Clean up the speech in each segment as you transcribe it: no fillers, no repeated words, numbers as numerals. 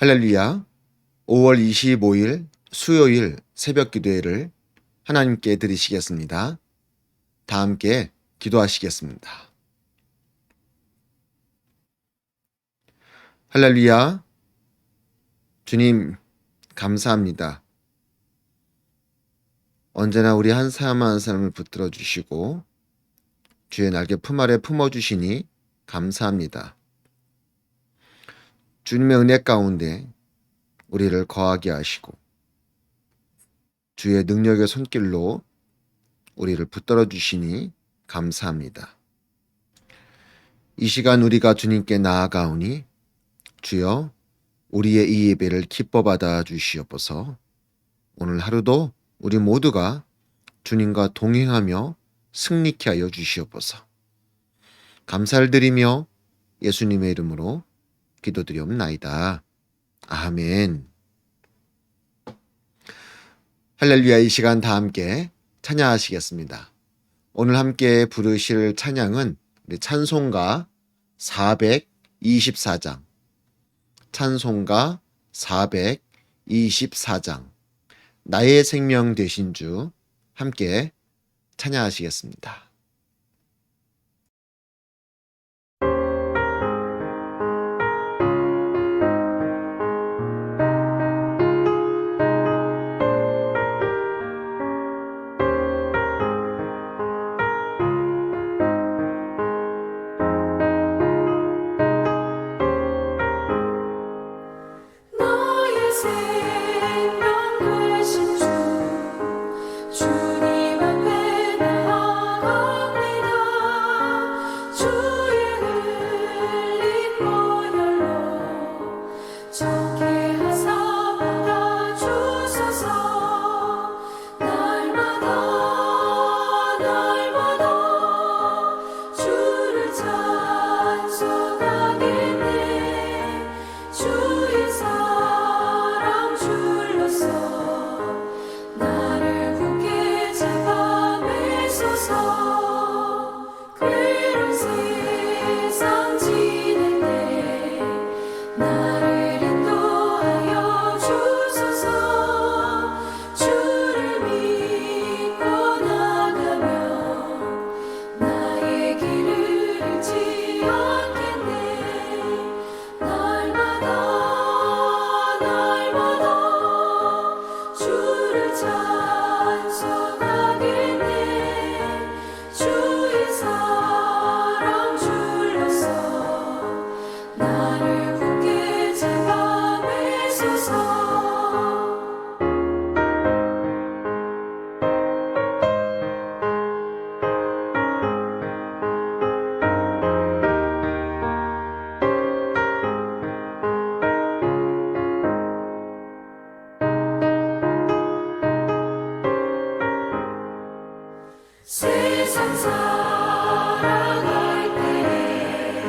할렐루야. 5월 25일 수요일 새벽 기도회를 하나님께 드리시겠습니다. 다 함께 기도하시겠습니다. 할렐루야. 주님, 감사합니다. 언제나 우리 한 사람 한 사람을 붙들어 주시고 주의 날개 품 아래 품어 주시니 감사합니다. 주님의 은혜 가운데 우리를 거하게 하시고 주의 능력의 손길로 우리를 붙들어 주시니 감사합니다. 이 시간 우리가 주님께 나아가오니 주여 우리의 이 예배를 기뻐 받아 주시옵소서. 오늘 하루도 우리 모두가 주님과 동행하며 승리케 하여 주시옵소서. 감사를 드리며 예수님의 이름으로 기도드리옵나이다. 아멘. 할렐루야. 이 시간 다 함께 찬양하시겠습니다. 오늘 함께 부르실 찬양은 우리 찬송가 424장, 찬송가 424장, 나의 생명 되신 주 함께 찬양하시겠습니다. 세상 살아갈 때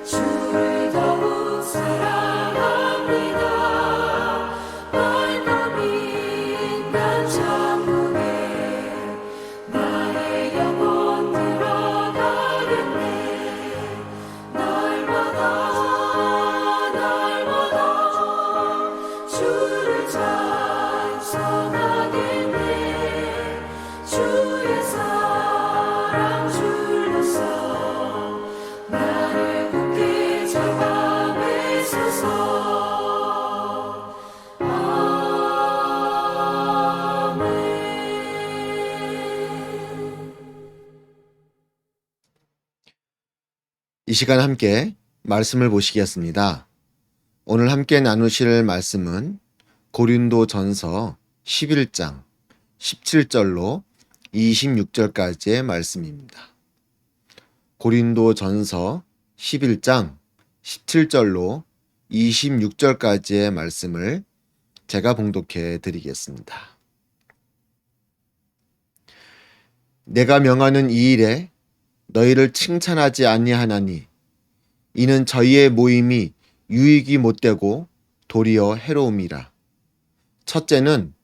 주를 더욱 사랑합니다. 밝고 빛난 천국에 나의 영혼 들어가겠네. 날마다 주를 찬송하겠네. 주의 사랑 줄로서 나를 굳게 잡아 매소서. 아멘. 이 시간 함께 말씀을 보시겠습니다. 오늘 함께 나누실 말씀은 고린도전서 11장 17절로 26절까지의 말씀입니다. 고린도전서 11장 17절로 26절까지의 말씀을 제가 봉독해 드리겠습니다. 내가 명하는 이 일에 너희를 칭찬하지 아니하나니 이는 저희의 모임이 유익이 못되고 도리어 해로움이라. 첫째는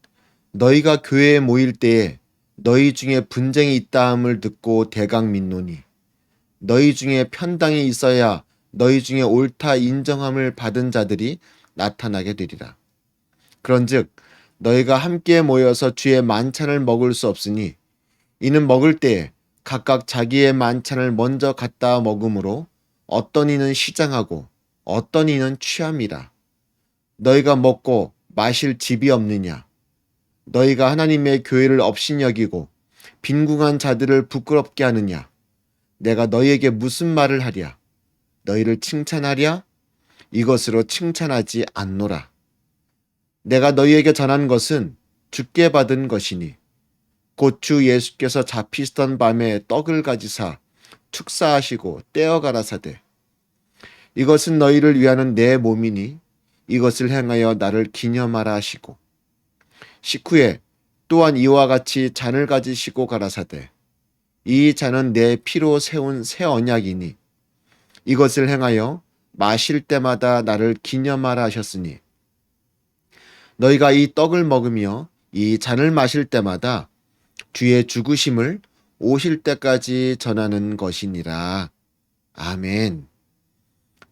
너희가 교회에 모일 때에 너희 중에 분쟁이 있다함을 듣고 대강 믿노니 너희 중에 편당이 있어야 너희 중에 옳다 인정함을 받은 자들이 나타나게 되리라. 그런즉 너희가 함께 모여서 주의 만찬을 먹을 수 없으니 이는 먹을 때에 각각 자기의 만찬을 먼저 갖다 먹으므로 어떤 이는 시장하고 어떤 이는 취함이라. 너희가 먹고 마실 집이 없느냐? 너희가 하나님의 교회를 업신여기고 빈궁한 자들을 부끄럽게 하느냐? 내가 너희에게 무슨 말을 하랴? 너희를 칭찬하랴? 이것으로 칭찬하지 않노라. 내가 너희에게 전한 것은 주께 받은 것이니 곧 주 예수께서 잡히시던 밤에 떡을 가지사 축사하시고 떼어 가라사대 이것은 너희를 위하는 내 몸이니 이것을 행하여 나를 기념하라 하시고 식후에 또한 이와 같이 잔을 가지시고 가라사대 이 잔은 내 피로 세운 새 언약이니 이것을 행하여 마실 때마다 나를 기념하라 하셨으니 너희가 이 떡을 먹으며 이 잔을 마실 때마다 주의 죽으심을 오실 때까지 전하는 것이니라. 아멘.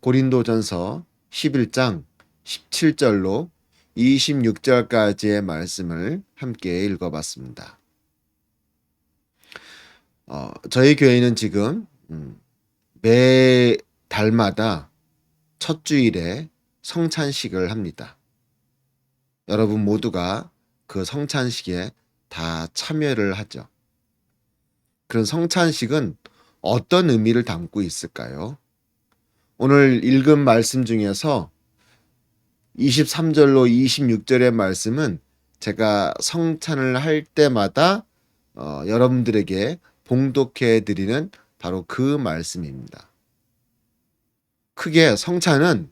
고린도전서 11장 17절로 26절까지의 말씀을 함께 읽어봤습니다. 저희 교회는 지금 매 달마다 첫 주일에 성찬식을 합니다. 여러분 모두가 그 성찬식에 다 참여를 하죠. 그런 성찬식은 어떤 의미를 담고 있을까요? 오늘 읽은 말씀 중에서 23절로 26절의 말씀은 제가 성찬을 할 때마다 여러분들에게 봉독해 드리는 바로 그 말씀입니다. 크게 성찬은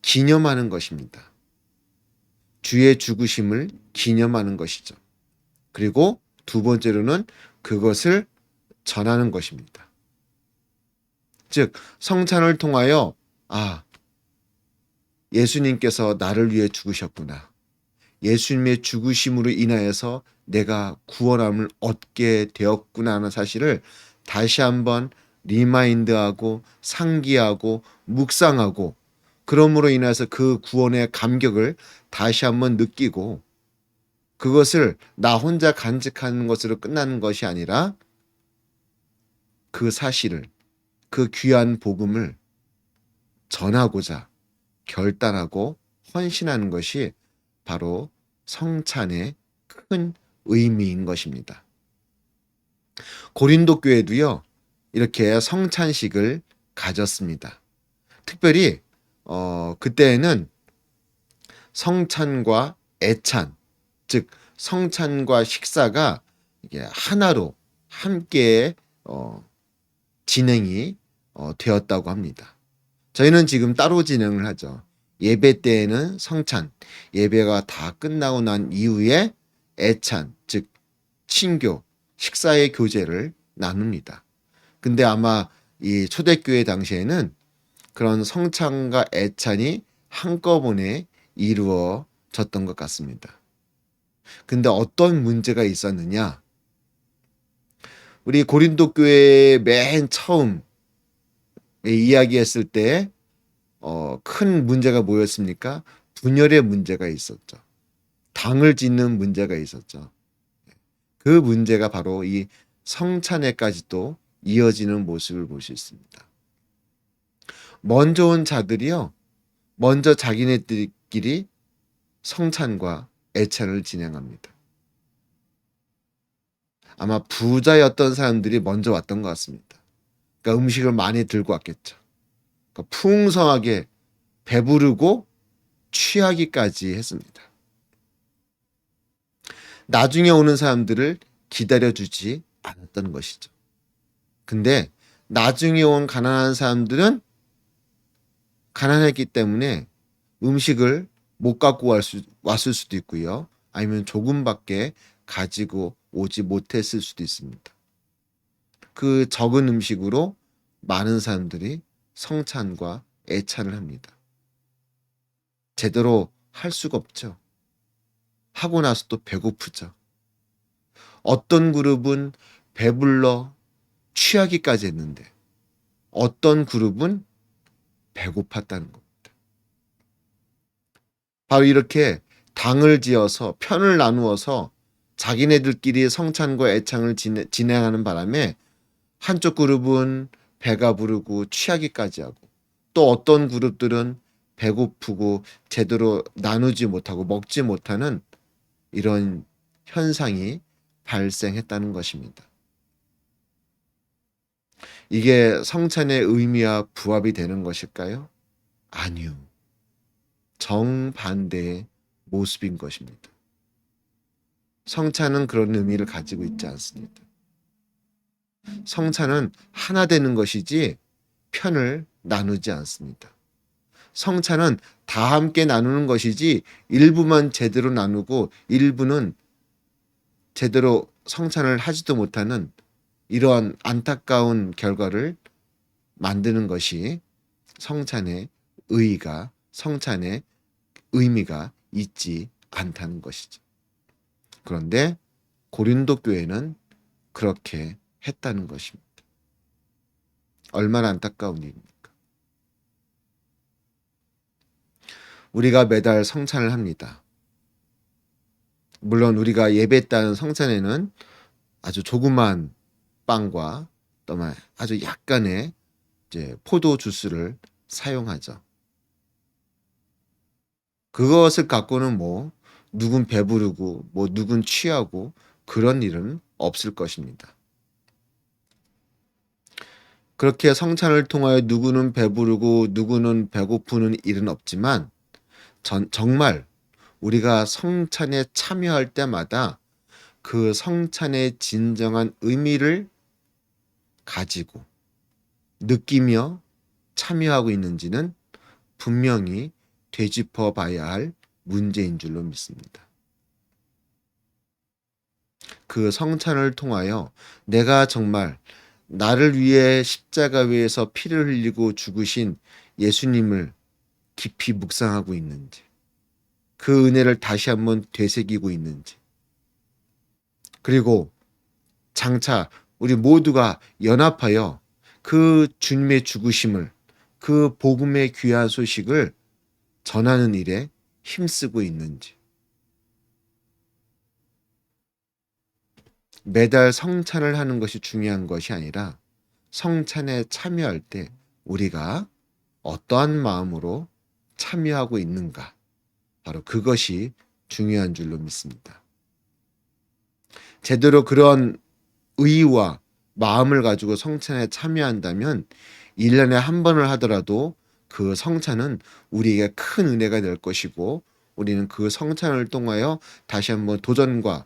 기념하는 것입니다. 주의 죽으심을 기념하는 것이죠. 그리고 두 번째로는 그것을 전하는 것입니다. 즉 성찬을 통하여 예수님께서 나를 위해 죽으셨구나. 예수님의 죽으심으로 인하여서 내가 구원함을 얻게 되었구나 하는 사실을 다시 한번 리마인드하고 상기하고 묵상하고 그러므로 인해서 그 구원의 감격을 다시 한번 느끼고 그것을 나 혼자 간직하는 것으로 끝나는 것이 아니라 그 사실을 그 귀한 복음을 전하고자 결단하고 헌신하는 것이 바로 성찬의 큰 의미인 것입니다. 고린도 교회도요 이렇게 성찬식을 가졌습니다. 특별히 그때에는 성찬과 애찬, 즉 성찬과 식사가 이게 하나로 함께 진행이 되었다고 합니다. 저희는 지금 따로 진행을 하죠. 예배 때에는 성찬, 예배가 다 끝나고 난 이후에 애찬, 즉 친교, 식사의 교제를 나눕니다. 근데 아마 이 초대교회 당시에는 그런 성찬과 애찬이 한꺼번에 이루어졌던 것 같습니다. 근데 어떤 문제가 있었느냐? 우리 고린도 교회 맨 처음 이야기했을 때 큰 문제가 뭐였습니까? 분열의 문제가 있었죠. 당을 짓는 문제가 있었죠. 그 문제가 바로 이 성찬에까지도 이어지는 모습을 볼 수 있습니다. 먼저 온 자들이요, 먼저 자기네들끼리 성찬과 애찬을 진행합니다. 아마 부자였던 사람들이 먼저 왔던 것 같습니다. 그러니까 음식을 많이 들고 왔겠죠. 그러니까 풍성하게 배부르고 취하기까지 했습니다. 나중에 오는 사람들을 기다려주지 않았던 것이죠. 근데 나중에 온 가난한 사람들은 가난했기 때문에 음식을 못 갖고 왔을 수도 있고요. 아니면 조금밖에 가지고 오지 못했을 수도 있습니다. 그 적은 음식으로 많은 사람들이 성찬과 애찬을 합니다. 제대로 할 수가 없죠. 하고 나서 또 배고프죠. 어떤 그룹은 배불러 취하기까지 했는데 어떤 그룹은 배고팠다는 겁니다. 바로 이렇게 당을 지어서 편을 나누어서 자기네들끼리 성찬과 애창을 진행하는 바람에 한쪽 그룹은 배가 부르고 취하기까지 하고, 또 어떤 그룹들은 배고프고 제대로 나누지 못하고 먹지 못하는 이런 현상이 발생했다는 것입니다. 이게 성찬의 의미와 부합이 되는 것일까요? 아니요. 정반대의 모습인 것입니다. 성찬은 그런 의미를 가지고 있지 않습니다. 성찬은 하나 되는 것이지 편을 나누지 않습니다. 성찬은 다 함께 나누는 것이지 일부만 제대로 나누고 일부는 제대로 성찬을 하지도 못하는 이러한 안타까운 결과를 만드는 것이 성찬의 의의가, 성찬의 의미가 있지 않다는 것이죠. 그런데 고린도 교회는 그렇게 했다는 것입니다. 얼마나 안타까운 일입니까? 우리가 매달 성찬을 합니다. 물론 우리가 예배했다는 성찬에는 아주 조그만 빵과 또 아주 약간의 포도 주스를 사용하죠. 그것을 갖고는 누군 배부르고 누군 취하고 그런 일은 없을 것입니다. 그렇게 성찬을 통하여 누구는 배부르고 누구는 배고프는 일은 없지만 정말 우리가 성찬에 참여할 때마다 그 성찬의 진정한 의미를 가지고 느끼며 참여하고 있는지는 분명히 되짚어 봐야 할 문제인 줄로 믿습니다. 그 성찬을 통하여 내가 정말 나를 위해 십자가 위에서 피를 흘리고 죽으신 예수님을 깊이 묵상하고 있는지, 그 은혜를 다시 한번 되새기고 있는지, 그리고 장차 우리 모두가 연합하여 그 주님의 죽으심을, 그 복음의 귀한 소식을 전하는 일에 힘쓰고 있는지, 매달 성찬을 하는 것이 중요한 것이 아니라 성찬에 참여할 때 우리가 어떠한 마음으로 참여하고 있는가, 바로 그것이 중요한 줄로 믿습니다. 제대로 그런 의의와 마음을 가지고 성찬에 참여한다면 1년에 한 번을 하더라도 그 성찬은 우리에게 큰 은혜가 될 것이고, 우리는 그 성찬을 통하여 다시 한번 도전과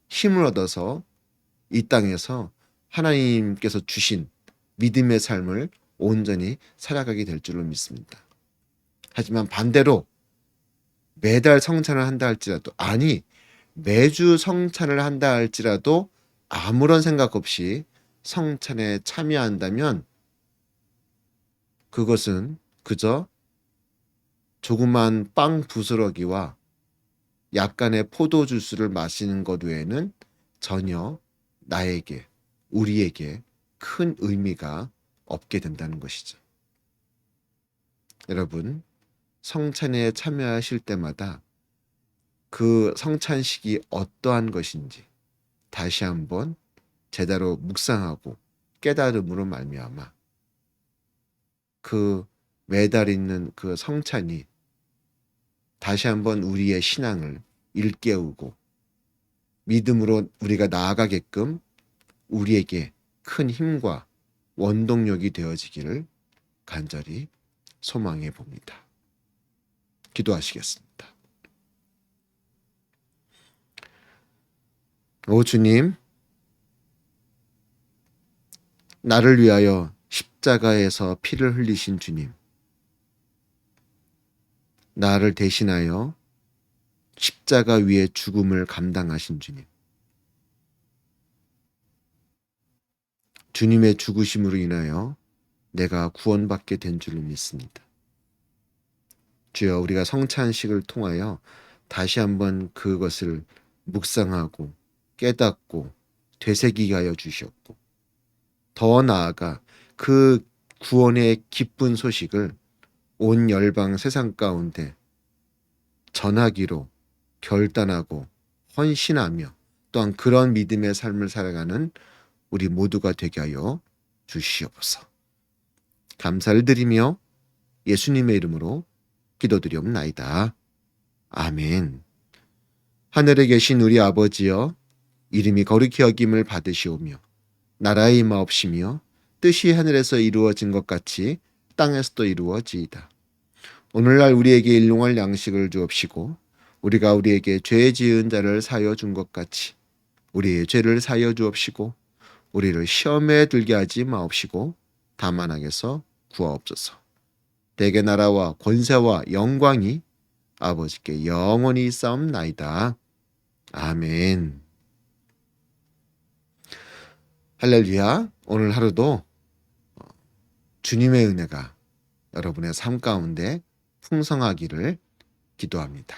힘을 얻어서 이 땅에서 하나님께서 주신 믿음의 삶을 온전히 살아가게 될 줄로 믿습니다. 하지만 반대로 매달 성찬을 한다 할지라도, 아니 매주 성찬을 한다 할지라도 아무런 생각 없이 성찬에 참여한다면 그것은 그저 조그만 빵 부스러기와 약간의 포도 주스를 마시는 것 외에는 전혀 나에게, 우리에게 큰 의미가 없게 된다는 것이죠. 여러분, 성찬에 참여하실 때마다 그 성찬식이 어떠한 것인지 다시 한번 제대로 묵상하고 깨달음으로 말미암아 그 매달 있는 그 성찬이 다시 한번 우리의 신앙을 일깨우고 믿음으로 우리가 나아가게끔 우리에게 큰 힘과 원동력이 되어지기를 간절히 소망해 봅니다. 기도하시겠습니다. 오 주님, 나를 위하여 십자가에서 피를 흘리신 주님, 나를 대신하여 십자가 위에 죽음을 감당하신 주님, 주님의 죽으심으로 인하여 내가 구원받게 된 줄로 믿습니다. 주여, 우리가 성찬식을 통하여 다시 한번 그것을 묵상하고 깨닫고 되새기게 하여 주셨고, 더 나아가 그 구원의 기쁜 소식을 온 열방 세상 가운데 전하기로 결단하고 헌신하며 또한 그런 믿음의 삶을 살아가는 우리 모두가 되게 하여 주시옵소서. 감사를 드리며 예수님의 이름으로 기도드리옵나이다. 아멘. 하늘에 계신 우리 아버지여, 이름이 거룩히 여김을 받으시오며 나라의 임하옵시며 뜻이 하늘에서 이루어진 것 같이 땅에서도 이루어지이다. 오늘날 우리에게 일용할 양식을 주옵시고 우리가 우리에게 죄 지은 자를 사하여 준 것 같이 우리의 죄를 사하여 주옵시고 우리를 시험에 들게 하지 마옵시고 다만 악에서 구하옵소서. 대개 나라와 권세와 영광이 아버지께 영원히 있사옵나이다. 아멘. 할렐루야. 오늘 하루도 주님의 은혜가 여러분의 삶 가운데 풍성하기를 기도합니다.